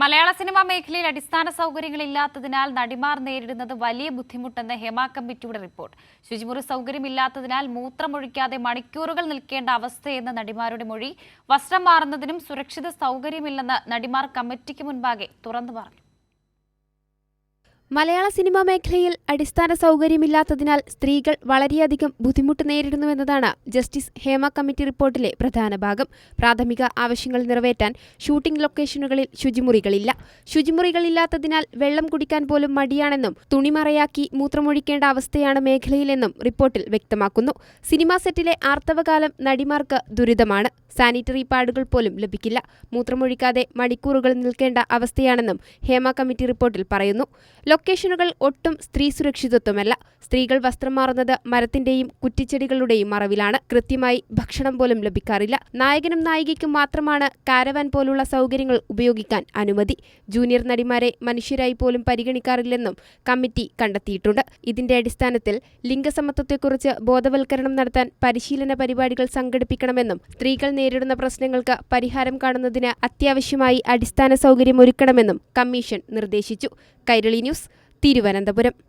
മലയാള cinema മേഖലയിൽ അടിസ്ഥാന സൗകര്യങ്ങളില്ലാത്തതിനാൽ നടിമാർ നേരിടുന്നത് വലിയ ബുദ്ധിമുട്ടെന്ന് ഹേമ കമ്മിറ്റിയുടെ റിപ്പോർട്ട്. ശുചിമുറി സൗകര്യമില്ലാത്തതിനാൽ മൂത്രമൊഴിക്കാതെ മണിക്കൂറുകൾ നിൽക്കേണ്ട അവസ്ഥയെന്ന നടിമാരുടെ മൊഴി. വസ്ത്രം മാറുന്നതിനും സുരക്ഷിത സൗകര്യമില്ലെന്ന് നടിമാർ കമ്മിറ്റിക്ക് മുൻപാകെ തുറന്നു പറഞ്ഞു. മലയാള സിനിമാ മേഖലയിൽ അടിസ്ഥാന സൗകര്യമില്ലാത്തതിനാൽ സ്ത്രീകൾ വളരെയധികം ബുദ്ധിമുട്ട് നേരിടുന്നുവെന്നതാണ് ജസ്റ്റിസ് ഹേമ കമ്മിറ്റി റിപ്പോർട്ടിലെ പ്രധാന ഭാഗം. പ്രാഥമിക ആവശ്യങ്ങൾ നിറവേറ്റാൻ ഷൂട്ടിംഗ് ലൊക്കേഷനുകളിൽ ശുചിമുറികളില്ല. ശുചിമുറികളില്ലാത്തതിനാൽ വെള്ളം കുടിക്കാൻ പോലും മടിയാണെന്നും തുണിമറയാക്കി മൂത്രമൊഴിക്കേണ്ട അവസ്ഥയാണ് മേഖലയിലെന്നും റിപ്പോർട്ടിൽ വ്യക്തമാക്കുന്നു. സിനിമാ സെറ്റിലെ ആർത്തവകാലം നടിമാർക്ക് ദുരിതമാണ്. സാനിറ്ററി പാഡുകൾ പോലും ലഭിക്കില്ല. മൂത്രമൊഴിക്കാതെ മണിക്കൂറുകൾ നിൽക്കേണ്ട അവസ്ഥയാണെന്നും ഹേമ കമ്മിറ്റി റിപ്പോർട്ടിൽ പറയുന്നു. ലൊക്കേഷനുകൾ ഒട്ടും സ്ത്രീ സുരക്ഷിതത്വമല്ല. സ്ത്രീകൾ വസ്ത്രം മാറുന്നത് മരത്തിന്റെയും കുറ്റിച്ചെടികളുടെയും മറവിലാണ്. കൃത്യമായി ഭക്ഷണം പോലും ലഭിക്കാറില്ല. നായകനും നായികയ്ക്കും മാത്രമാണ് കാരവാൻ പോലുള്ള സൗകര്യങ്ങൾ ഉപയോഗിക്കാൻ അനുമതി. ജൂനിയർ നടിമാരെ മനുഷ്യരായി പോലും പരിഗണിക്കാറില്ലെന്നും കമ്മിറ്റി കണ്ടെത്തിയിട്ടുണ്ട്. ഇതിന്റെ അടിസ്ഥാനത്തിൽ ലിംഗസമത്വത്തെക്കുറിച്ച് ബോധവൽക്കരണം നടത്താൻ പരിശീലന പരിപാടികൾ സംഘടിപ്പിക്കണമെന്നും സ്ത്രീകൾ നേരിടുന്ന പ്രശ്നങ്ങൾക്ക് പരിഹാരം കാണുന്നതിന് അത്യാവശ്യമായി അടിസ്ഥാന സൗകര്യം ഒരുക്കണമെന്നും കമ്മീഷൻ നിർദ്ദേശിച്ചു. കൈരളി ന്യൂസ്, തിരുവനന്തപുരം.